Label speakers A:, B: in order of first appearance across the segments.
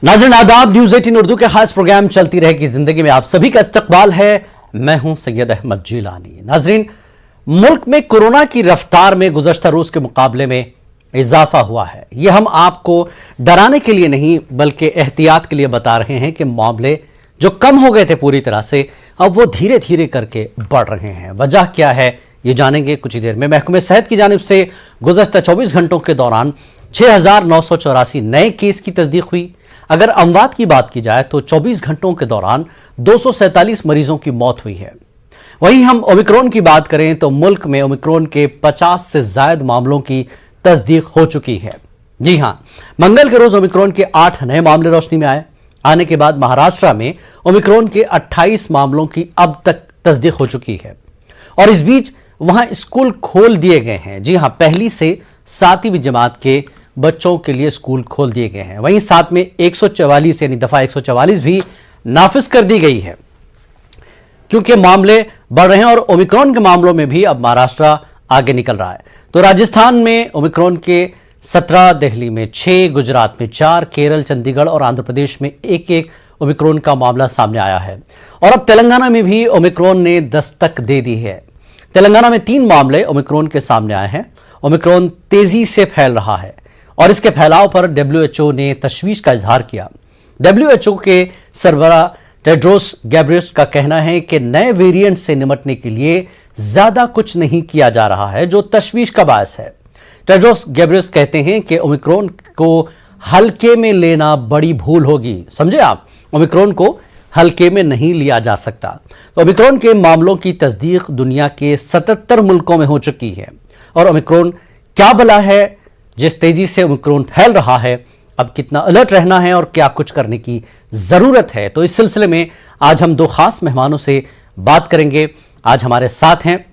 A: नाज़रीन आदाब, न्यूज 18 उर्दू के खास प्रोग्राम चलती रहेगी जिंदगी में आप सभी का इस्तकबाल है। मैं हूं सैयद अहमद जिलानी। नाज़रीन, मुल्क में कोरोना की रफ्तार में गुज़श्ता रोज के मुकाबले में इजाफा हुआ है। यह हम आपको डराने के लिए नहीं बल्कि एहतियात के लिए बता रहे हैं कि मामले जो कम हो गए थे पूरी तरह से, अब वो धीरे धीरे करके बढ़ रहे हैं। वजह क्या है ये जानेंगे कुछ ही देर में। महकमे सेहत की जानिब से गुज़श्ता 24 घंटों के दौरान 6,984 नए केस की तस्दीक हुई। अगर अमवात की बात की जाए तो 24 घंटों के दौरान 247 मरीजों की मौत हुई है। वहीं हम ओमिक्रॉन की बात करें तो मुल्क में ओमिक्रॉन के 50 से ज्यादा मामलों की तस्दीक हो चुकी है। जी हां, मंगल के रोज ओमिक्रॉन के 8 नए मामले रोशनी में आने के बाद महाराष्ट्र में ओमिक्रॉन के 28 मामलों की अब तक तस्दीक हो चुकी है। और इस बीच वहां स्कूल खोल दिए गए हैं। जी हां, पहली से 7वीं जमात के बच्चों के लिए स्कूल खोल दिए गए हैं। वहीं साथ में 144 यानी दफा 144 भी नाफिज कर दी गई है क्योंकि मामले बढ़ रहे हैं और ओमिक्रॉन के मामलों में भी अब महाराष्ट्र आगे निकल रहा है। तो राजस्थान में ओमिक्रॉन के 17, दिल्ली में 6, गुजरात में 4, केरल, चंडीगढ़ और आंध्र प्रदेश में एक ओमिक्रॉन का मामला सामने आया है। और अब तेलंगाना में भी ओमिक्रॉन ने दस्तक दे दी है। तेलंगाना में 3 मामले ओमिक्रॉन के सामने आए हैं। ओमिक्रॉन तेजी से फैल रहा है और इसके फैलाव पर WHO ने तशवीश का इजहार किया। WHO के सरबराह टेड्रोस गैब्रियस का कहना है कि नए वेरिएंट से निपटने के लिए ज्यादा कुछ नहीं किया जा रहा है, जो तशवीश का बायस है। टेड्रोस गैब्रियस कहते हैं कि ओमिक्रॉन को हल्के में लेना बड़ी भूल होगी। समझे आप, ओमिक्रॉन को हल्के में नहीं लिया जा सकता। तो ओमिक्रॉन के मामलों की तस्दीक दुनिया के 77 मुल्कों में हो चुकी है। और ओमिक्रॉन क्या बला है, जिस तेजी से ओमिक्रॉन फैल रहा है, अब कितना अलर्ट रहना है और क्या कुछ करने की जरूरत है, तो इस सिलसिले में आज हम 2 खास मेहमानों से बात करेंगे। आज हमारे साथ हैं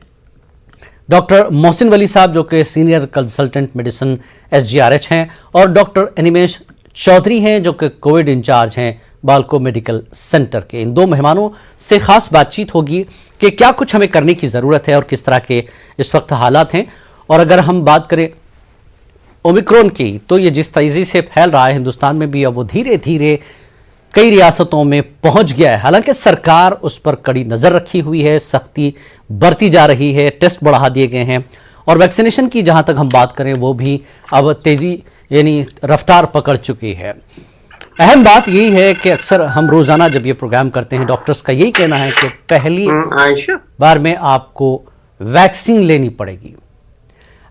A: डॉक्टर मोहसिन वली साहब, जो कि सीनियर कंसल्टेंट मेडिसिन SGRH हैं, और डॉक्टर अनिमेश चौधरी हैं, जो कि कोविड इंचार्ज हैं बालको मेडिकल सेंटर के। इन 2 मेहमानों से खास बातचीत होगी कि क्या कुछ हमें करने की जरूरत है और किस तरह के इस वक्त हालात हैं। और अगर हम बात करें ओमिक्रॉन की, तो ये जिस तेजी से फैल रहा है हिंदुस्तान में भी, अब वो धीरे धीरे कई रियासतों में पहुंच गया है। हालांकि सरकार उस पर कड़ी नजर रखी हुई है, सख्ती बरती जा रही है, टेस्ट बढ़ा दिए गए हैं और वैक्सीनेशन की जहां तक हम बात करें वो भी अब तेजी यानी रफ्तार पकड़ चुकी है। अहम बात यही है कि अक्सर हम रोजाना जब ये प्रोग्राम करते हैं, डॉक्टर्स का यही कहना है कि पहली बार में आपको वैक्सीन लेनी पड़ेगी।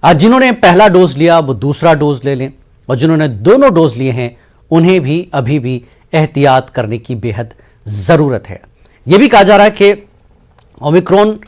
A: आज जिन्होंने पहला डोज लिया वो दूसरा डोज ले लें, और जिन्होंने दोनों डोज लिए हैं उन्हें भी अभी भी एहतियात करने की बेहद ज़रूरत है। यह भी कहा जा रहा है कि ओमिक्रॉन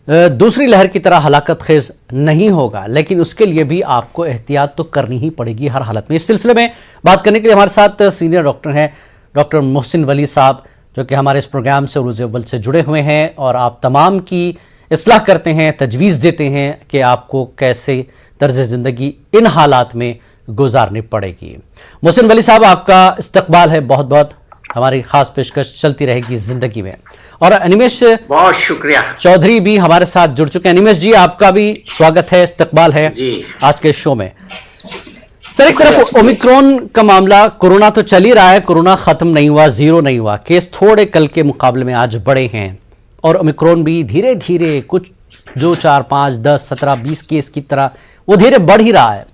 A: दूसरी लहर की तरह हलाकत खेज नहीं होगा, लेकिन उसके लिए भी आपको एहतियात तो करनी ही पड़ेगी हर हालत में। इस सिलसिले में बात करने के लिए हमारे साथ सीनियर डॉक्टर हैं डॉक्टर मोहसिन वली साहब, जो कि हमारे इस प्रोग्राम से उर्ज़ अव्वल से जुड़े हुए हैं और आप तमाम की इस्लाह करते हैं, तजवीज़ देते हैं कि आपको कैसे तर्ज ज़िंदगी इन हालात में गुजारनी पड़ेगी। मोहसिन वली साहब, आपका इस्तकबाल है, बहुत बहुत हमारी खास पेशकश चलती रहेगी ज़िंदगी में। और अनिमेश
B: बहुत शुक्रिया
A: चौधरी भी हमारे साथ जुड़ चुके हैं। अनिमेश जी, आपका भी स्वागत है, इस्तकबाल है जी आज के शो में। सर, एक तरफ ओमिक्रॉन का मामला, कोरोना तो चल ही रहा है, कोरोना खत्म नहीं हुआ, जीरो नहीं हुआ, केस थोड़े कल के मुकाबले में आज बढ़े हैं और ओमिक्रॉन भी धीरे धीरे कुछ जो 4, 5, 10, 17, 20 केस की तरह वो धीरे बढ़ ही रहा है।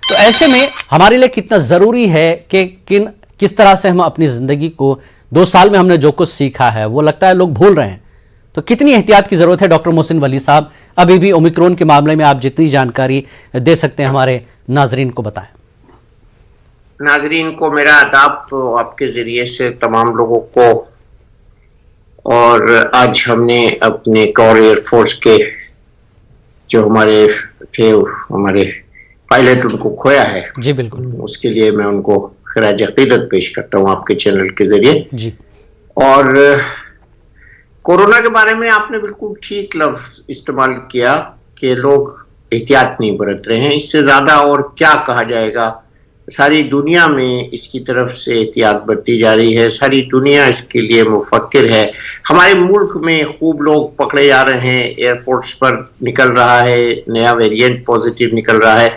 A: तो ऐसे में हमारे लिए कितना ज़रूरी है कि किस तरह से हम अपनी ज़िंदगी को 2 साल में हमने जो कुछ सीखा है वो लगता है लोग भूल रहे हैं, तो कितनी एहतियात की ज़रूरत है। डॉक्टर मोहसिन वली साहब, अभी भी ओमिक्रॉन के मामले में आप जितनी जानकारी दे सकते हैं हमारे नाजरीन को बताएं।
B: नाजरीन को मेरा आदाब आपके ज़रिए से तमाम लोगों को। और आज हमने अपने कोर एयरफोर्स के जो हमारे थे, हमारे पायलट, उनको खोया है
A: जी। बिल्कुल,
B: उसके लिए मैं उनको खराज अकीदत पेश करता हूँ आपके चैनल के जरिए
A: जी।
B: और कोरोना के बारे में आपने बिल्कुल ठीक लफ्ज इस्तेमाल किया कि लोग एहतियात नहीं बरत रहे हैं। इससे ज्यादा और क्या कहा जाएगा। सारी दुनिया में इसकी तरफ से एहतियात बरती जा रही है, सारी दुनिया इसके लिए मुफक्किर है। हमारे मुल्क में खूब लोग पकड़े जा रहे हैं, एयरपोर्ट्स पर निकल रहा है, नया वेरिएंट पॉजिटिव निकल रहा है।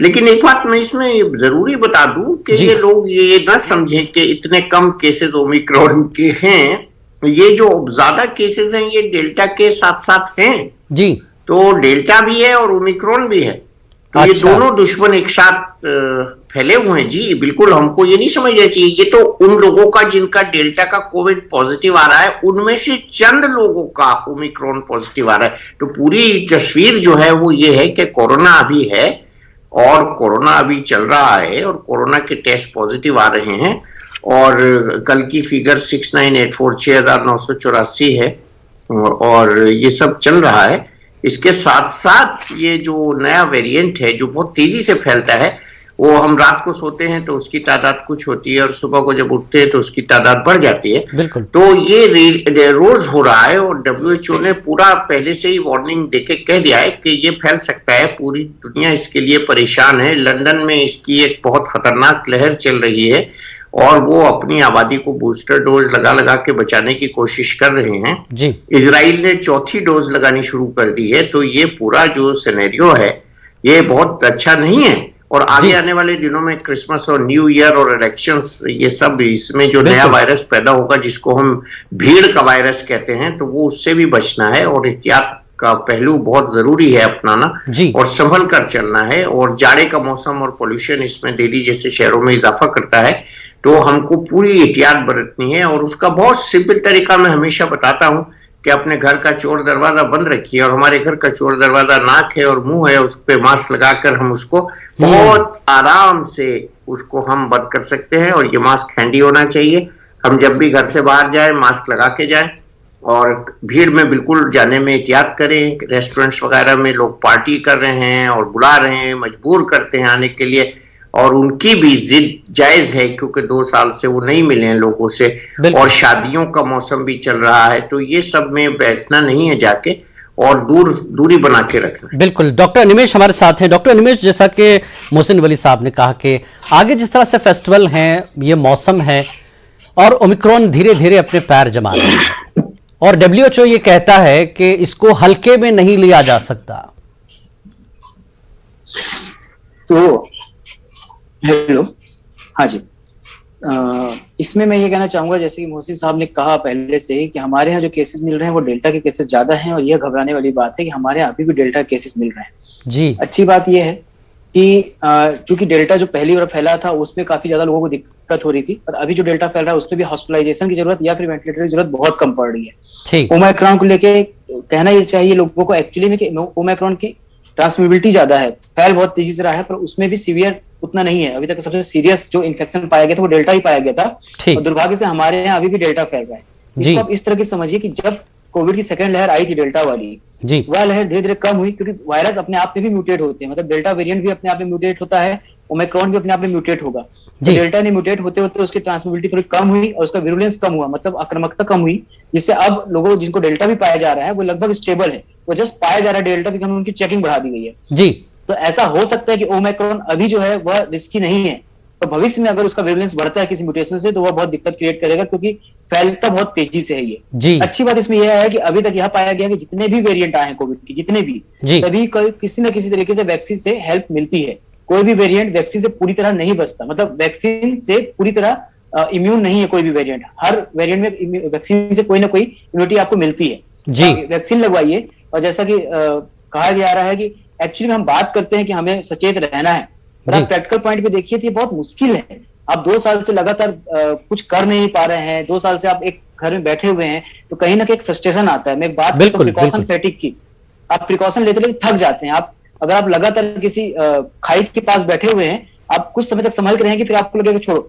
B: लेकिन एक बात मैं इसमें जरूरी बता दूं कि
A: जी
B: ये लोग ये न समझें कि इतने कम केसेस ओमिक्रॉन के हैं। ये जो ज्यादा केसेस हैं ये डेल्टा के साथ साथ हैं।
A: जी।
B: तो डेल्टा भी है और ओमिक्रॉन भी है, तो ये
A: अच्छा।
B: दोनों दुश्मन एक साथ फैले हुए हैं। जी बिल्कुल, हमको ये नहीं समझना चाहिए। ये तो उन लोगों का जिनका डेल्टा का कोविड पॉजिटिव आ रहा है, उनमें से चंद लोगों का ओमिक्रॉन पॉजिटिव आ रहा है। तो पूरी तस्वीर जो है वो ये है कि कोरोना अभी है और कोरोना अभी चल रहा है और कोरोना के टेस्ट पॉजिटिव आ रहे हैं। और कल की फिगर 69,846,984 है और ये सब चल रहा है। इसके साथ साथ ये जो नया वेरिएंट है जो बहुत तेजी से फैलता है, वो हम रात को सोते हैं तो उसकी तादाद कुछ होती है और सुबह को जब उठते हैं तो उसकी तादाद बढ़ जाती है।
A: बिल्कुल।
B: तो ये रोज हो रहा है और WHO ने पूरा पहले से ही वार्निंग देके कह दिया है कि ये फैल सकता है। पूरी दुनिया इसके लिए परेशान है। लंदन में इसकी एक बहुत खतरनाक लहर चल रही है और वो अपनी आबादी को बूस्टर डोज लगा लगा के बचाने की कोशिश कर रहे हैं।
A: जी।
B: इजराइल ने चौथी डोज लगानी शुरू कर दी है। तो ये पूरा जो सिनेरियो है ये बहुत अच्छा नहीं है और आगे आने वाले दिनों में क्रिसमस और न्यू ईयर और इलेक्शंस, ये सब इसमें जो नया वायरस पैदा होगा जिसको हम भीड़ का वायरस कहते हैं, तो वो उससे भी बचना है और एहतियात का पहलू बहुत जरूरी है अपनाना और संभल कर चलना है। और जाड़े का मौसम और पोल्यूशन इसमें दिल्ली जैसे शहरों में इजाफा करता है, तो हमको पूरी एहतियात बरतनी है। और उसका बहुत सिंपल तरीका मैं हमेशा बताता हूं कि अपने घर का चोर दरवाजा बंद रखिए और हमारे घर का चोर दरवाजा नाक है और मुंह है, उस पे मास्क लगाकर हम उसको बहुत आराम से उसको हम बंद कर सकते हैं। और ये मास्क हैंडी होना चाहिए। हम जब भी घर से बाहर जाए मास्क लगा के जाए और भीड़ में बिल्कुल जाने में एहतियात करें। रेस्टोरेंट्स वगैरह में लोग पार्टी कर रहे हैं और बुला रहे हैं, मजबूर करते हैं आने के लिए, और उनकी भी जिद जायज है क्योंकि 2 साल से वो नहीं मिले हैं लोगों से और शादियों का मौसम भी चल रहा है। तो ये सब में बैठना नहीं है जाके और दूरी बना के रखना।
A: बिल्कुल। डॉक्टर अनिमेष हमारे साथ हैं। डॉक्टर अनिमेष, जैसा कि मोहसिन वली साहब ने कहा कि आगे जिस तरह से फेस्टिवल हैं, ये मौसम है और ओमिक्रॉन धीरे धीरे अपने पैर जमा रहे हैं और WHO ये कहता है कि इसको हल्के में नहीं लिया जा सकता।
C: तो हेलो, हाँ जी, इसमें मैं ये कहना चाहूंगा जैसे कि मोहसिन साहब ने कहा पहले से ही कि हमारे यहाँ जो केसेस मिल रहे हैं वो डेल्टा के केसेस ज्यादा हैं और यह घबराने वाली बात है कि हमारे यहाँ अभी भी डेल्टा केसेस मिल रहे हैं।
A: जी।
C: अच्छी बात यह है कि क्योंकि डेल्टा जो पहली बार फैला था उसमें काफी ज्यादा लोगों को दिक्कत हो रही थी, और अभी जो डेल्टा फैल रहा है उसमें भी हॉस्पिटलाइजेशन की जरूरत या फिर वेंटिलेटर की जरूरत बहुत कम पड़ रही है। ओमिक्रॉन को लेके कहना ये चाहिए लोगों को एक्चुअली में कि ओमिक्रॉन की ट्रांसमिबिलिटी ज्यादा है, फैल बहुत तेजी से रहा है, पर उसमें भी सीवियर उतना नहीं है। अभी तक सबसे सीरियस जो इन्फेक्शन पाया गया था वो डेल्टा ही पाया गया था और दुर्भाग्य से हमारे यहाँ अभी भी डेल्टा फैल रहा है। इसको आप इस तरह की समझिए कि जब कोविड की सेकंड लहर आई थी डेल्टा वाली, वह लहर धीरे धीरे कम हुई क्योंकि वायरस अपने आप में भी म्यूटेट होते हैं। मतलब डेल्टा वेरिएंट भी अपने आप में म्यूटेट होता है, ओमिक्रॉन भी अपने आप में म्यूटेट होगा। तो डेल्टा ने म्यूटेट होते होते उसकी ट्रांसमिबिलिटी थोड़ी कम हुई और उसका विरुलेंस कम हुआ, मतलब आक्रामकता कम हुई, जिससे अब लोगों जिनको डेल्टा भी पाया जा रहा है वो लगभग स्टेबल है। वो जस्ट पाया जा रहा है डेल्टा क्योंकि हम उनकी चेकिंग बढ़ा दी गई है।
A: जी।
C: तो ऐसा हो सकता है कि ओमिक्रॉन अभी जो है वह रिस्की नहीं है, तो भविष्य में अगर उसका विरुलेंस बढ़ता है किसी म्यूटेशन से तो वह बहुत दिक्कत क्रिएट करेगा क्योंकि फैलता बहुत तेजी से है ये।
A: जी।
C: अच्छी बात इसमें यह है कि अभी तक यह पाया गया कि जितने भी वेरिएंट आए हैं कोविड के, जितने भी, सभी किसी न किसी तरीके से वैक्सीन से हेल्प मिलती है। कोई भी वेरिएंट वैक्सीन से पूरी तरह नहीं बचता, मतलब वैक्सीन से पूरी तरह इम्यून नहीं है कोई भी वेरिएंट। हर वेरिएंट में वैक्सीन से कोई ना कोई इम्यूनिटी आपको मिलती है।
A: जी।
C: वैक्सीन लगवाइए। और जैसा कि कहा जा रहा है कि एक्चुअली हम बात करते हैं कि हमें सचेत रहना है, पर आप प्रैक्टिकल पॉइंट पे देखिए तो ये बहुत मुश्किल है। आप 2 साल से लगातार कुछ कर नहीं पा रहे हैं, 2 साल से आप एक घर में बैठे हुए हैं, तो कहीं ना कहीं फ्रस्ट्रेशन आता है। मैं बात करता हूं प्रिकॉशन फैटिक की। आप प्रिकॉशन लेते लेते थक जाते हैं। आप अगर आप लगातार किसी खाई के पास बैठे हुए हैं, आप कुछ समय तक संभल के रहेंगे, फिर आपको लगेगा छोड़ो।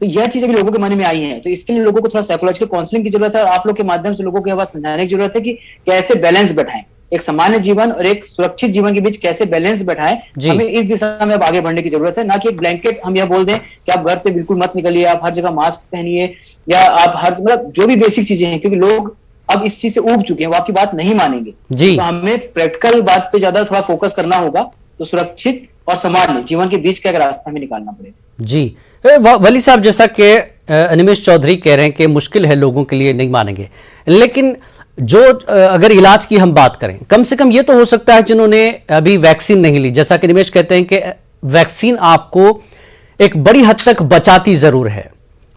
C: तो यह चीजें भी लोगों के मन में आई है, तो इसके लिए लोगों को थोड़ा साइकोलॉजिकल काउंसलिंग की जरूरत है और आप लोग के माध्यम से लोगों को यह बात समझाने की जरूरत है कि कैसे बैलेंस बैठाएं, एक सामान्य जीवन और एक सुरक्षित जीवन के बीच कैसे बैलेंस बैठाएं। हमें इस दिशा में अब आगे बढ़ने की जरूरत है, ना कि एक ब्लैंकेट हम यह बोल दें कि आप घर से बिल्कुल मत निकलिए, आप हर जगह मास्क पहनिए, या आप हर मतलब जो भी बेसिक चीजें हैं, क्योंकि लोग अब इस चीज से ऊब चुके हैं, वो आपकी बात नहीं मानेंगे। तो हमें प्रैक्टिकल बात पे ज्यादा थोड़ा फोकस करना होगा, तो सुरक्षित और सामान्य जीवन के बीच का एक रास्ता हमें निकालना पड़ेगा।
A: जी। वली साहब, जैसा कि अनिमेष चौधरी कह रहे हैं कि मुश्किल है, लोगों के लिए नहीं मानेंगे, लेकिन जो अगर इलाज की हम बात करें, कम से कम ये तो हो सकता है जिन्होंने अभी वैक्सीन नहीं ली, जैसा कि अनिमेष कहते हैं कि वैक्सीन आपको एक बड़ी हद तक बचाती जरूर है,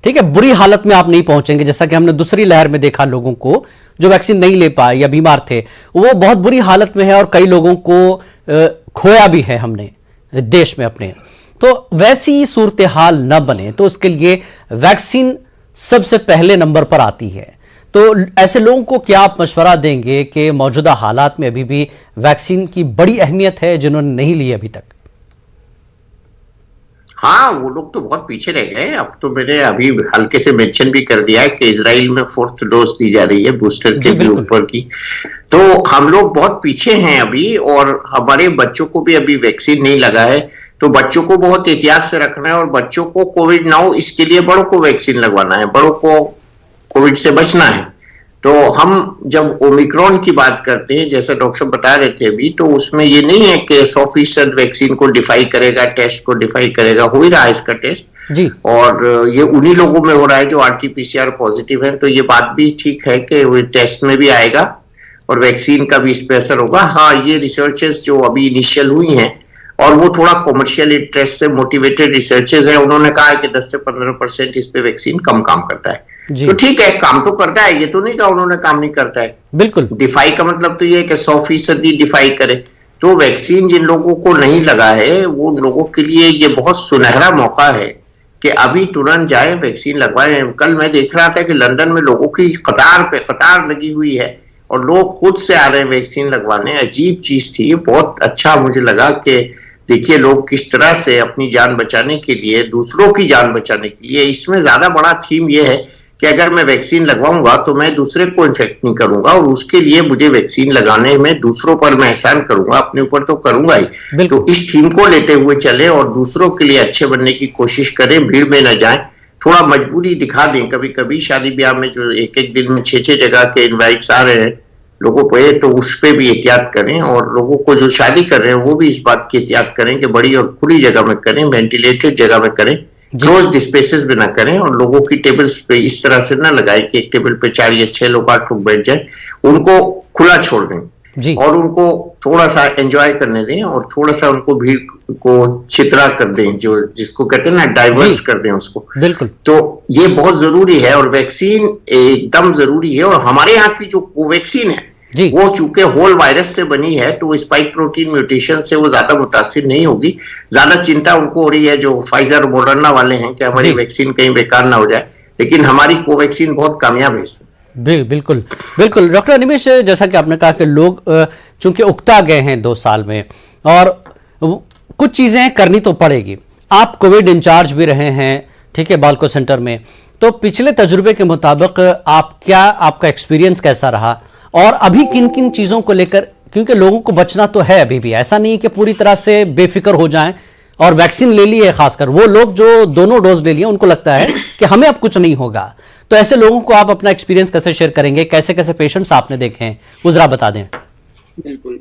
A: ठीक है, बुरी हालत में आप नहीं पहुंचेंगे, जैसा कि हमने दूसरी लहर में देखा लोगों को जो वैक्सीन नहीं ले पाए या बीमार थे वो बहुत बुरी हालत में है और कई लोगों को खोया भी है हमने देश में अपने। तो वैसी सूरत हाल न बने तो उसके लिए वैक्सीन सबसे पहले नंबर पर आती है। तो ऐसे लोगों को क्या आप मशवरा देंगे कि मौजूदा हालात में अभी भी वैक्सीन की बड़ी अहमियत है जिन्होंने नहीं ली अभी तक?
B: हाँ, वो लोग तो बहुत पीछे रह गए। अब तो मैंने अभी हल्के से मेंशन भी कर दिया है कि इजराइल में 4th डोज दी जा रही है बूस्टर के भी ऊपर की। तो हम लोग बहुत पीछे हैं अभी, और हमारे बच्चों को भी अभी वैक्सीन नहीं लगा है। तो बच्चों को बहुत एहतियात से रखना है, और बच्चों को कोविड ना हो इसके लिए बड़ों को वैक्सीन लगवाना है, बड़ों को कोविड से बचना है। तो हम जब ओमिक्रॉन की बात करते हैं, जैसा डॉक्टर साहब बता रहे थे अभी, तो उसमें ये नहीं है कि 100% वैक्सीन को डिफाई करेगा, टेस्ट को डिफाई करेगा। हो ही रहा है इसका टेस्ट जी, और ये उन्हीं लोगों में हो रहा है जो RT-PCR पॉजिटिव है। तो ये बात भी ठीक है कि वो टेस्ट में भी आएगा और वैक्सीन का भी इस पे असर होगा। हाँ, ये रिसर्चेस जो अभी इनिशियल हुई हैं और वो थोड़ा कॉमर्शियल इंटरेस्ट से मोटिवेटेड रिसर्चेस है, उन्होंने कहा है कि 10 से 15% इस पे वैक्सीन कम काम करता है। तो ठीक है, काम तो करता है, ये तो नहीं कहा उन्होंने काम नहीं करता है।
A: बिल्कुल,
B: डिफाई का मतलब तो ये है कि 100% डिफाई करे। तो वैक्सीन जिन लोगों को नहीं लगा है वो लोगों के लिए ये बहुत सुनहरा मौका है कि अभी तुरंत जाए वैक्सीन लगवाएं। कल मैं देख रहा था कि लंदन में लोगों की कतार पे कतार लगी हुई है और लोग खुद से आ रहे हैं वैक्सीन लगवाने। अजीब चीज थी, बहुत अच्छा मुझे लगा कि देखिए लोग किस तरह से अपनी जान बचाने के लिए, दूसरों की जान बचाने के लिए, इसमें ज्यादा बड़ा थीम ये है कि अगर मैं वैक्सीन लगवाऊंगा तो मैं दूसरे को इन्फेक्ट नहीं करूंगा, और उसके लिए मुझे वैक्सीन लगाने में दूसरों पर मैं एहसान करूंगा, अपने ऊपर तो करूंगा ही। तो इस थीम को लेते हुए चले और दूसरों के लिए अच्छे बनने की कोशिश करें, भीड़ में न जाएं, थोड़ा मजबूरी दिखा दें। कभी कभी शादी ब्याह में जो एक दिन में 6 जगह के इन्वाइट्स आ रहे हैं लोगों पे, तो उस पे भी एहतियात करें, और लोगों को जो शादी कर रहे हैं वो भी इस बात की एहतियात करें कि बड़ी और खुली जगह में करें, वेंटिलेटेड जगह में करें, क्लोज स्पेसेस भी ना करें, और लोगों की टेबल्स पे इस तरह से ना लगाए कि एक टेबल पे 4 या 6 लोग 8 लोग बैठ जाए। उनको खुला छोड़ दें और उनको थोड़ा सा एंजॉय करने दें, और थोड़ा सा उनको भीड़ को छितरा कर दें, जो जिसको कहते हैं ना डाइवर्स कर दें उसको। बिल्कुल, तो ये बहुत जरूरी है, और वैक्सीन एकदम जरूरी है। और हमारे यहाँ की जो कोवैक्सीन है वो चूंकि होल वायरस से बनी है तो स्पाइक प्रोटीन म्यूटेशन से वो ज्यादा मुतासिर नहीं होगी। ज्यादा चिंता उनको हो रही है जो फाइजर मॉडर्ना वाले हैं कि हमारी वैक्सीन कहीं बेकार ना हो जाए, लेकिन हमारी कोवैक्सीन बहुत कामयाब है इसमें।
A: बिल्कुल बिल्कुल। डॉक्टर अनिमेष, जैसा कि आपने कहा कि लोग चूंकि उकता गए हैं 2 साल में और कुछ चीजें करनी तो पड़ेगी। आप कोविड इंचार्ज भी रहे हैं, ठीक है, बालको सेंटर में, तो पिछले तजुर्बे के मुताबिक आपका एक्सपीरियंस कैसा रहा और अभी किन किन चीजों को लेकर, क्योंकि लोगों को बचना तो है अभी भी, ऐसा नहीं कि पूरी तरह से बेफिक्र हो जाएं, और वैक्सीन ले ली है, खासकर वो लोग जो दोनों डोज ले लिए उनको लगता है कि हमें अब कुछ नहीं होगा। तो ऐसे लोगों को आप अपना एक्सपीरियंस कैसे शेयर करेंगे, कैसे कैसे पेशेंट्स आपने देखे हैं, वो जरा बता दें।
C: बिल्कुल,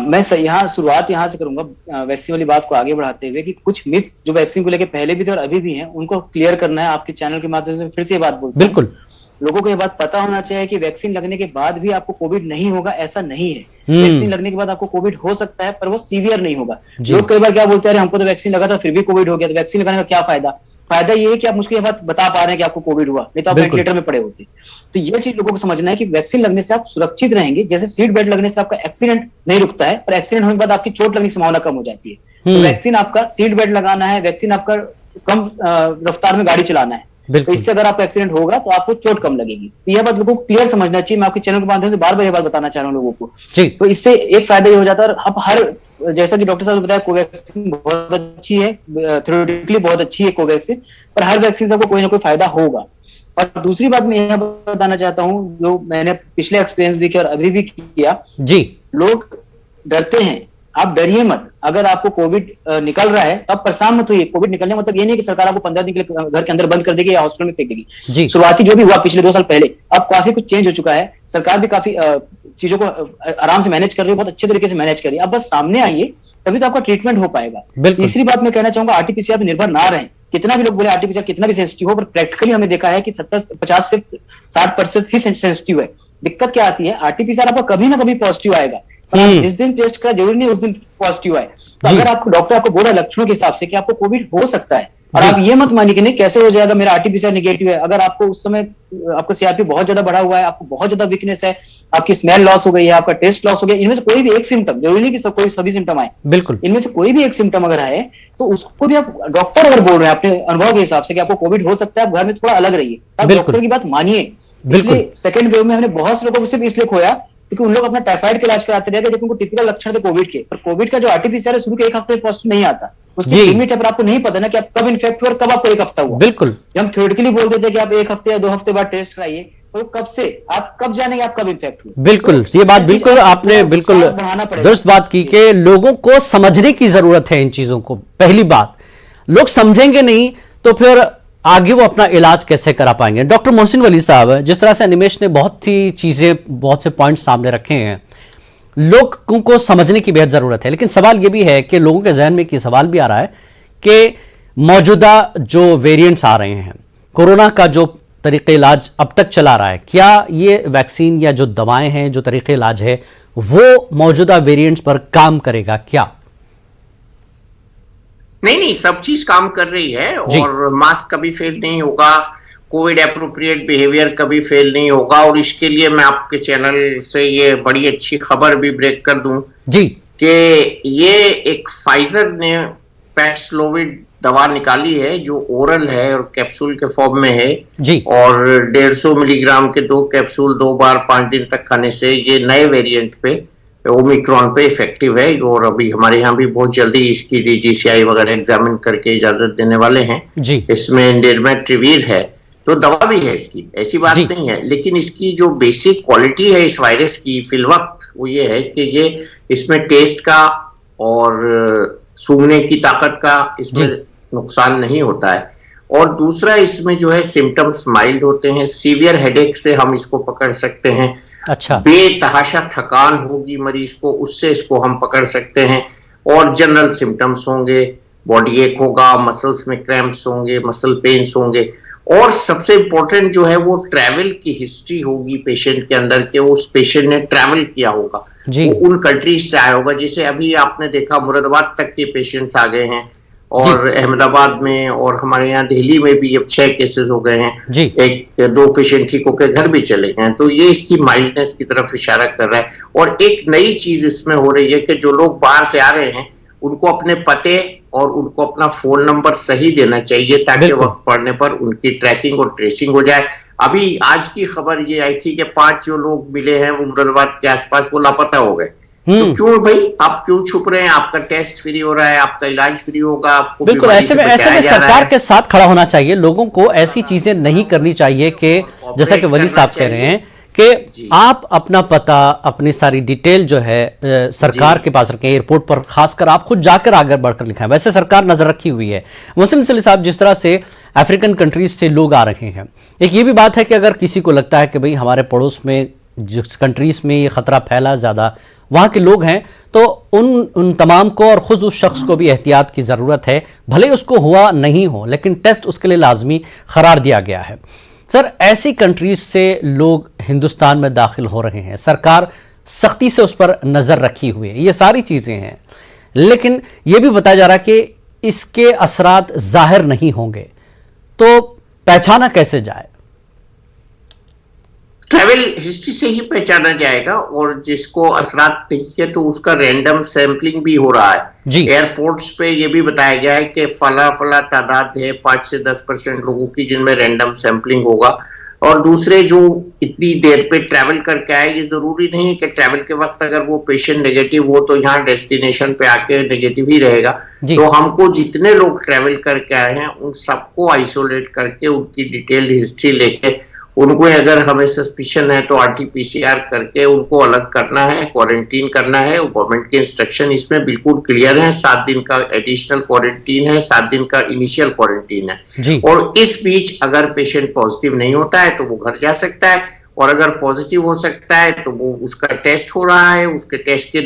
C: मैं शुरुआत यहाँ से करूंगा वैक्सीन वाली बात को आगे बढ़ाते हुए, कि कुछ मिथ्स जो वैक्सीन को लेकर पहले भी थे और अभी भी हैं, उनको क्लियर करना है आपके चैनल के माध्यम से। फिर से ये बात बोलते हैं, बिल्कुल, लोगों को ये बात पता होना चाहिए कि वैक्सीन लगने के बाद भी आपको कोविड नहीं होगा, ऐसा नहीं है। वैक्सीन लगने के बाद आपको कोविड हो सकता है, पर वो सीवियर नहीं होगा। लोग कई बार क्या बोलते हैं, हमको तो वैक्सीन लगा था फिर भी कोविड हो गया, तो वैक्सीन लगाने का क्या फायदा? फायदा ये है कि आप मुझको ये बात बता पा रहे हैं कि आपको कोविड हुआ, नहीं तो आप वेंटिलेटर में पड़े होते। तो ये चीज लोगों को समझना है कि वैक्सीन लगने से आप सुरक्षित रहेंगे। जैसे सीट बेल्ट लगने से आपका एक्सीडेंट नहीं रुकता है, पर एक्सीडेंट होने के बाद आपकी चोट लगने की संभावना कम हो जाती है। तो वैक्सीन आपका सीट बेल्ट लगाना है, वैक्सीन आपका कम रफ्तार में गाड़ी चलाना है, तो इससे अगर आपका एक्सीडेंट होगा तो आपको चोट कम लगेगी। तो यह बात लोगों को क्लियर समझना चाहिए। मैं आपके चैनल के माध्यम से बार बार ये बात बताना चाह रहा हूँ लोगों को। तो इससे एक फायदा ये हो जाता है, और अब हर, जैसा कि डॉक्टर साहब ने बताया, कोवैक्सीन बहुत अच्छी है, थ्योरेटिकली बहुत अच्छी है कोवैक्सीन, पर हर वैक्सीन से आपको कोई ना कोई फायदा होगा। और दूसरी बात मैं यह बताना चाहता हूँ, जो मैंने पिछले एक्सपीरियंस भी किया और अभी भी किया जी, लोग डरते हैं, आप डरिए मत। अगर आपको कोविड निकल रहा है तब परेशान मत होइए। कोविड निकलने मतलब ये नहीं कि सरकार आपको 15 दिन के लिए घर के अंदर बंद कर देगी या हॉस्पिटल में फेंक देगी। शुरुआती जो भी हुआ पिछले 2 साल पहले, अब काफी कुछ चेंज हो चुका है। सरकार भी काफी चीजों को आराम से मैनेज कर रही है, बहुत अच्छे तरीके से मैनेज कर रही है। अब बस सामने आइए, तभी तो आपका ट्रीटमेंट हो पाएगा। तीसरी बात मैं कहना चाहूंगा, RT-PCR पर निर्भर ना रहें। कितना भी लोग बोले RT-PCR कितना भी सेंसिटिव हो, पर प्रैक्टिकली हमें देखा है कि 50 से 60% ही सेंसिटिव है। दिक्कत क्या आती है, RT-PCR आपका कभी ना कभी पॉजिटिव आएगा, पर आप जिस दिन टेस्ट करा जरूरी नहीं उस दिन पॉजिटिव आए। तो अगर आपको डॉक्टर आपको बोला लक्षणों के हिसाब से कि आपको कोविड हो सकता है, और आप ये मत मानिए कि नहीं कैसे हो जाएगा, मेरा आरटीपीसीआर नेगेटिव है। अगर आपको उस समय आपको सीआरपी बहुत ज्यादा बढ़ा हुआ है, आपको बहुत ज्यादा वीकनेस है, आपकी स्मेल लॉस हो गई है, आपका टेस्ट लॉस हो गया, इनमें से कोई भी एक सिम्टम, जरूरी नहीं कि कोई सभी सिम्टम आए,
A: बिल्कुल
C: इनमें से कोई भी एक सिम्टम अगर आए तो उसको भी आप, डॉक्टर अगर बोल रहे हैं अपने अनुभव के हिसाब से कि आपको कोविड हो सकता है, आप घर में थोड़ा अलग रहिए, आप डॉक्टर की बात मानिए।
A: बिल्कुल
C: सेकंड वेव में हमने बहुत से लोगों को सिर्फ इसलिए खोया क्योंकि उन लोग अपना टाइफाइड का इलाज कराते रहे जब उनको टिपिकल लक्षण थे कोविड के। पर कोविड का जो आरटीपीसीआर है शुरू के एक हफ्ते में पॉजिटिव नहीं आता, उसकी लिमिट है, पर आपको नहीं पता ना कि आप कब इन्फेक्ट हुआ और कब आपको एक हफ्ता हुआ।
A: बिल्कुल
C: हम थ्योरेटिकली बोल देते कि आप एक हफ्ते या 2 हफ्ते बाद टेस्ट कराइए, तो कब से आप कब जानेंगे आप कब इन्फेक्ट हुए।
A: बिल्कुल ये बात बिल्कुल आपने बिल्कुल दुरुस्त बात की कि लोगों को समझने की जरूरत है इन चीजों को। पहली बात, लोग समझेंगे नहीं तो फिर आगे वो अपना इलाज कैसे करा पाएंगे। डॉक्टर मोहसिन वली साहब, जिस तरह से अनिमेश ने बहुत सी चीजें, बहुत से पॉइंट सामने रखे हैं, लोगों को समझने की बेहद जरूरत है। लेकिन सवाल ये भी है कि लोगों के जहन में एक सवाल भी आ रहा है कि मौजूदा जो वेरिएंट्स आ रहे हैं, कोरोना का जो तरीके इलाज अब तक चला रहा है, क्या ये वैक्सीन या जो दवाएं हैं, जो तरीके इलाज है, वो मौजूदा वेरिएंट्स पर काम करेगा क्या?
B: नहीं, सब चीज काम कर रही है और मास्क कभी फेल नहीं होगा, कोविड एप्रोप्रिएट बिहेवियर कभी फेल नहीं होगा। और इसके लिए मैं आपके चैनल से ये बड़ी अच्छी खबर भी ब्रेक कर दूं
A: जी
B: कि ये एक फाइजर ने पैक्सलोविड दवा निकाली है जो ओरल है और कैप्सूल के फॉर्म में है
A: जी, और
B: 150 मिलीग्राम के 2 कैप्सूल 2 बार 5 दिन तक खाने से ये नए वेरिएंट पे, ओमिक्रॉन पे इफेक्टिव है। और अभी हमारे यहाँ भी बहुत जल्दी इसकी डीजीसीआई वगैरह एग्जामिन करके इजाजत देने वाले हैं
A: जी।
B: इसमें निरमेट्रिवीर है, तो दवा भी है इसकी, ऐसी बात नहीं है। लेकिन इसकी जो बेसिक क्वालिटी है इस वायरस की फिलवक्त, वो ये है कि ये इसमें टेस्ट का और सूंघने की ताकत का इसमें नुकसान नहीं होता है। और दूसरा, इसमें जो है सिम्टम्स माइल्ड होते हैं। सीवियर हेडेक से हम इसको पकड़ सकते हैं।
A: अच्छा,
B: बेतहाशा थकान होगी मरीज को, उससे इसको हम पकड़ सकते हैं। और जनरल सिम्टम्स होंगे, बॉडी एक होगा, मसल्स में क्रैम्प्स होंगे, मसल पेन्स होंगे। और सबसे इंपॉर्टेंट जो है वो ट्रैवल की हिस्ट्री होगी पेशेंट के अंदर के उस पेशेंट ने ट्रैवल किया होगा, वो उन कंट्रीज से आया होगा। जैसे अभी आपने देखा मुरादाबाद तक के पेशेंट्स आ गए हैं और अहमदाबाद में, और हमारे यहाँ दिल्ली में भी अब 6 केसेस हो गए हैं, 1-2 पेशेंट ठीक होकर घर भी चले गए हैं। तो ये इसकी माइल्डनेस की तरफ इशारा कर रहा है। और एक नई चीज इसमें हो रही है कि जो लोग बाहर से आ रहे हैं उनको अपने पते और उनको अपना फोन नंबर सही देना चाहिए ताकि वक्त पड़ने पर उनकी ट्रैकिंग और ट्रेसिंग हो जाए। अभी आज की खबर ये आई थी कि 5 जो लोग मिले हैं मुरादाबाद के आसपास वो लापता हो गए। तो क्यों भाई, आप क्यों छुप रहे हैं? आपका टेस्ट फ्री हो रहा है, आपका इलाज फ्री होगा, आपको
A: बिल्कुल ऐसे में सरकार के साथ खड़ा होना चाहिए। लोगों को ऐसी चीजें नहीं करनी चाहिए कि जैसा कि वली साहब कह रहे हैं कि आप अपना पता, अपनी सारी डिटेल जो है सरकार के पास रखें। एयरपोर्ट पर खासकर आप खुद जाकर आगे बढ़कर लिखाएं। वैसे सरकार नजर रखी हुई है। मोहसिन वली साहब, जिस तरह से अफ्रीकन कंट्रीज से लोग आ रहे हैं, एक ये भी बात है कि अगर किसी को लगता है कि भाई हमारे पड़ोस में जिस कंट्रीज में ये खतरा फैला ज्यादा, वहां के लोग हैं, तो उन तमाम को और खुद उस शख्स को भी एहतियात की जरूरत है। भले उसको हुआ नहीं हो, लेकिन टेस्ट उसके लिए लाजमी करार दिया गया है। सर, ऐसी कंट्रीज से लोग हिंदुस्तान में दाखिल हो रहे हैं, सरकार सख्ती से उस पर नजर रखी हुई है, ये सारी चीजें हैं, लेकिन यह भी बताया जा रहा है कि इसके असरात जाहिर नहीं होंगे, तो पहचाना कैसे जाए?
B: ट्रैवल हिस्ट्री से ही पहचाना जाएगा। और जिसको असरात नहीं है तो उसका रैंडम सैंपलिंग भी हो रहा है। एयरपोर्ट्स पे ये भी बताया गया है कि फला तादाद है 5 से 10% लोगों की जिनमें रैंडम सैंपलिंग होगा। और दूसरे जो इतनी देर पे ट्रैवल करके आए, ये जरूरी नहीं है कि ट्रैवल के वक्त अगर वो पेशेंट नेगेटिव हो तो यहाँ डेस्टिनेशन पे आके नेगेटिव ही रहेगा। तो हमको जितने लोग ट्रैवल करके आए हैं उन सबको आइसोलेट करके उनकी डिटेल्ड हिस्ट्री लेके उनको अगर हमें सस्पिशन है तो आरटीपीसीआर करके उनको अलग करना है, क्वारंटीन करना है। गवर्नमेंट के इंस्ट्रक्शन इसमें बिल्कुल क्लियर है। 7 दिन का एडिशनल क्वारंटीन है, 7 दिन का इनिशियल क्वारंटीन है। और इस बीच अगर पेशेंट पॉजिटिव नहीं होता है तो वो घर जा सकता है, और अगर पॉजिटिव हो सकता है तो वो उसका टेस्ट हो रहा है, उसके टेस्ट के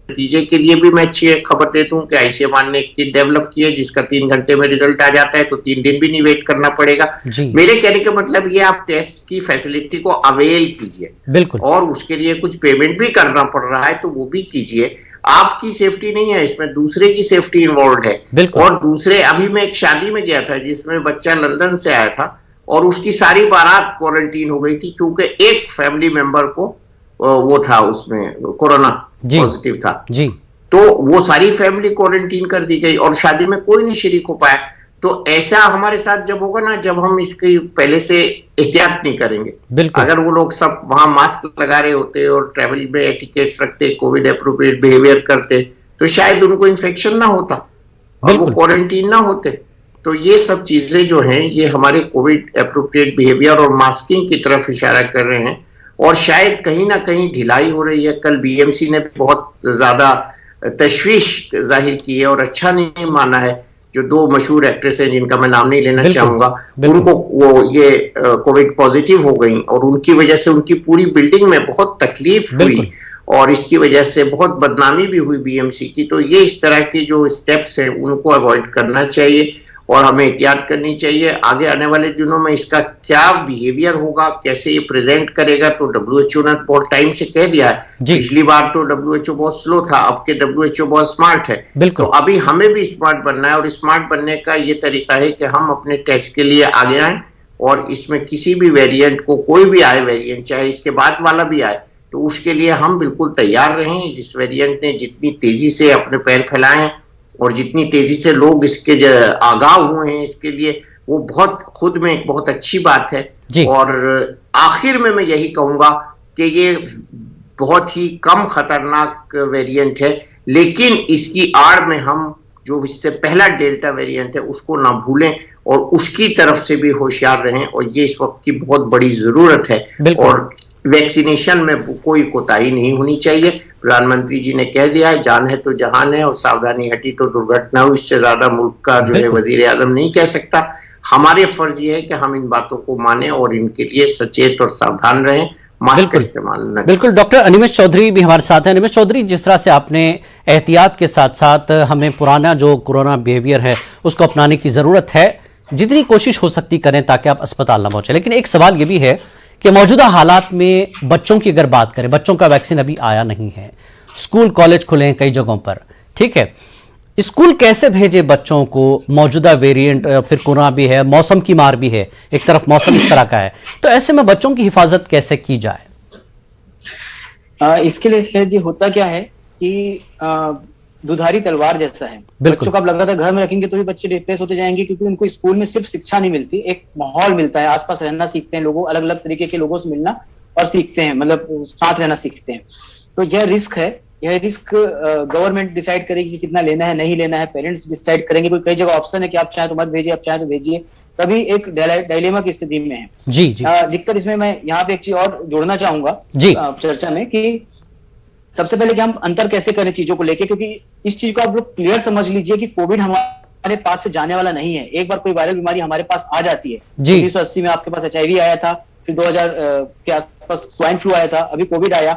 B: नतीजे के लिए भी मैं अच्छी खबर देता हूँ कि आयुष्मान ने एक किट डेवलप की है जिसका 3 घंटे में रिजल्ट आ जाता है, तो 3 दिन भी नहीं वेट करना पड़ेगा। मेरे कहने का मतलब ये, आप टेस्ट की फैसिलिटी को अवेल कीजिए,
A: बिल्कुल,
B: और उसके लिए कुछ पेमेंट भी करना पड़ रहा है तो वो भी कीजिए। आपकी सेफ्टी नहीं है इसमें, दूसरे की सेफ्टी इन्वॉल्व है। और दूसरे, अभी मैं एक शादी में गया था जिसमें बच्चा लंदन से आया था और उसकी सारी बारात क्वारंटीन हो गई थी क्योंकि एक फैमिली मेंबर को वो था, उसमें कोरोना पॉजिटिव था
A: जी।
B: तो वो सारी फैमिली क्वारंटीन कर दी गई और शादी में कोई नहीं शरीक हो पाया। तो ऐसा हमारे साथ जब होगा ना, जब हम इसकी पहले से एहतियात नहीं करेंगे, अगर वो लोग सब वहां मास्क लगा रहे होते और ट्रैवल में एटिकेट्स रखते, कोविड एप्रोप्रिएट बिहेवियर करते, तो शायद उनको इन्फेक्शन ना होता और वो क्वारंटीन ना होते। तो ये सब चीजें जो हैं, ये हमारे कोविड एप्रोप्रिएट बिहेवियर और मास्किंग की तरफ इशारा कर रहे हैं और शायद कहीं ना कहीं ढिलाई हो रही है। कल बीएमसी ने बहुत ज्यादा तशवीश जाहिर की है और अच्छा नहीं माना है। जो 2 मशहूर एक्ट्रेस हैं जिनका मैं नाम नहीं लेना चाहूंगा, उनको वो ये कोविड पॉजिटिव हो गई और उनकी वजह से उनकी पूरी बिल्डिंग में बहुत तकलीफ हुई और इसकी वजह से बहुत बदनामी भी हुई बीएमसी की। तो ये इस तरह की जो स्टेप्स हैं उनको अवॉइड करना चाहिए और हमें एहतियात करनी चाहिए। आगे आने वाले दिनों में इसका क्या बिहेवियर होगा, कैसे ये प्रेजेंट करेगा, तो डब्ल्यूएचओ ने बहुत टाइम से कह दिया है। पिछली बार तो डब्ल्यूएचओ बहुत स्लो था, अब के डब्ल्यूएचओ बहुत स्मार्ट है। तो अभी हमें भी स्मार्ट बनना है और स्मार्ट बनने का ये तरीका है कि हम अपने टेस्ट के लिए आगे आए और इसमें किसी भी वेरिएंट को, कोई भी आए वेरिएंट, चाहे इसके बाद वाला भी आए, तो उसके लिए हम बिल्कुल तैयार रहें। जिस वेरिएंट ने जितनी तेजी से अपने पैर फैलाए हैं और जितनी तेजी से लोग इसके आगाह हुए हैं इसके लिए, वो बहुत खुद में एक बहुत अच्छी बात है। और आखिर में मैं यही कहूंगा कि ये बहुत ही कम खतरनाक वेरिएंट है, लेकिन इसकी आड़ में हम जो इससे पहला डेल्टा वेरिएंट है उसको ना भूलें और उसकी तरफ से भी होशियार रहें। और ये इस वक्त की बहुत बड़ी जरूरत है और वैक्सीनेशन में कोई कोताही नहीं होनी चाहिए। प्रधानमंत्री जी ने कह दिया है, जान है तो जहान है और सावधानी हटी तो दुर्घटना हुई। इससे ज्यादा मुल्क का जो है वजीर आजम नहीं कह सकता। हमारे फर्ज ये है कि हम इन बातों को माने और इनके लिए सचेत और सावधान रहें, मास्क इस्तेमाल न।
A: बिल्कुल। डॉक्टर अनिमेष चौधरी भी हमारे साथ हैं। अनिमेष चौधरी, जिस तरह से आपने एहतियात के साथ साथ हमें पुराना जो कोरोना बिहेवियर है उसको अपनाने की जरूरत है, जितनी कोशिश हो सकती करें ताकि आप अस्पताल न पहुंचे, लेकिन एक सवाल ये भी है कि मौजूदा हालात में बच्चों की अगर बात करें, बच्चों का वैक्सीन अभी आया नहीं है, स्कूल कॉलेज खुले हैं कई जगहों पर, ठीक है, स्कूल कैसे भेजे बच्चों को? मौजूदा वेरिएंट फिर कोरोना भी है, मौसम की मार भी है, एक तरफ मौसम इस तरह का है, तो ऐसे में बच्चों की हिफाजत कैसे की जाए?
C: इसके लिए जी होता क्या है कि दुधारी तलवार जैसा है। बच्चों को आप लगातार घर में रखेंगे तो भी बच्चे डिप्रेस होते जाएंगे, क्योंकि उनको स्कूल में सिर्फ शिक्षा नहीं मिलती, एक माहौल मिलता है, आसपास रहना सीखते हैं, लोगों अलग अलग तरीके के लोगों से मिलना और सीखते हैं, मतलब साथ रहना सीखते हैं। तो यह रिस्क है, यह रिस्क गवर्नमेंट डिसाइड करेगी कि कितना लेना है, नहीं लेना है, पेरेंट्स डिसाइड करेंगे। कोई कई जगह ऑप्शन है कि आप चाहे तो मत भेजिए, आप चाहे तो भेजिए, सभी एक डायलेमा की स्थिति में है।
A: जी जी।
C: दिक्कत इसमें मैं यहाँ पे एक चीज और जोड़ना चाहूंगा चर्चा में कि सबसे पहले कि हम अंतर कैसे करें चीजों को लेके, क्योंकि इस चीज को आप लोग क्लियर समझ लीजिए कि कोविड हमारे पास से जाने वाला नहीं है। एक बार कोई वायरल बीमारी हमारे पास आ जाती है, 1980 में आपके पास एचआईवी आया था, फिर 2000 के आसपास स्वाइन फ्लू आया था, अभी कोविड आया।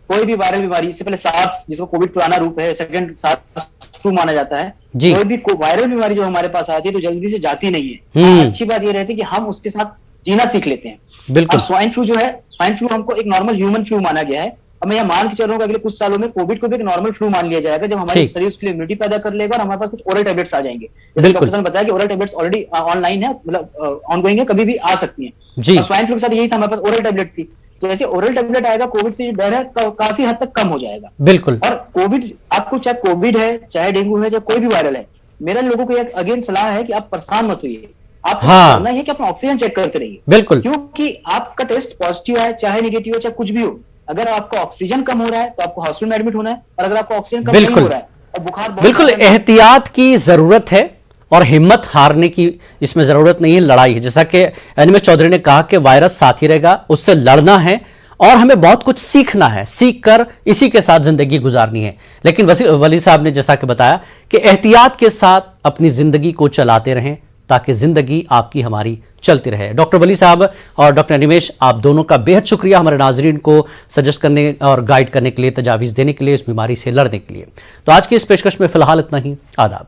C: कोई भी वायरल बीमारी, इससे पहले सार्स, जिसको कोविड पुराना रूप है, सेकंड सार्स फ्लू माना जाता है, कोई भी वायरल बीमारी जो हमारे पास आती है तो जल्दी से जाती नहीं है। अच्छी बात यह रहती है कि हम उसके साथ जीना सीख लेते हैं। बिल्कुल। स्वाइन फ्लू जो है, स्वाइन फ्लू हमको एक नॉर्मल ह्यूमन फ्लू माना गया है। अब मैं यह मान के चल रहा हूँ अगले कुछ सालों में कोविड को भी एक नॉर्मल फ्लू मान लिया जाएगा, जब हमारे शरीर उसके लिए इम्यूनिटी पैदा कर लेगा और हमारे पास कुछ ओरल टैबलेट्स आ जाएंगे। जैसे डॉक्टर ने बताया कि ओरल टैबलेट्स ऑलरेडी ऑनलाइन है, मतलब ऑनगोइंग है, कभी भी आ सकती हैं। स्वाइन फ्लू के साथ यही था, हमारे पास ओरल टैबलेट थी। जैसे ओरल टैबलेट आएगा, कोविड से जो डर है काफी हद तक कम हो जाएगा। बिल्कुल। और कोविड, आपको चाहे कोविड है, चाहे डेंगू है, चाहे कोई भी वायरल है, मेरा लोगों को एक अगेन सलाह है कि आप परेशान मत होइए। आपको करना है कि अपना ऑक्सीजन चेक करते रहिए। बिल्कुल। क्योंकि आपका टेस्ट पॉजिटिव है, चाहे नेगेटिव है, चाहे कुछ भी हो, अगर आपको ऑक्सीजन कम हो रहा है तो आपको हॉस्पिटल में एडमिट होना है, और अगर आपको ऑक्सीजन कम नहीं हो रहा है और बुखार,
A: बिल्कुल एहतियात की जरूरत है और हिम्मत हारने की इसमें जरूरत नहीं है, लड़ाई है। जैसा कि अनिमेष चौधरी ने कहा कि वायरस साथ ही रहेगा, उससे लड़ना है और हमें बहुत कुछ सीखना है, सीख कर इसी के साथ जिंदगी गुजारनी है। लेकिन वली साहब ने जैसा कि बताया कि एहतियात के साथ अपनी जिंदगी को चलाते रहें ताकि जिंदगी आपकी हमारी चलती रहे। डॉक्टर वली साहब और डॉक्टर अनिमेश, आप दोनों का बेहद शुक्रिया हमारे नाजरीन को सजेस्ट करने और गाइड करने के लिए, तजावीज़ देने के लिए, इस बीमारी से लड़ने के लिए। तो आज की इस पेशकश में फिलहाल इतना ही। आदाब।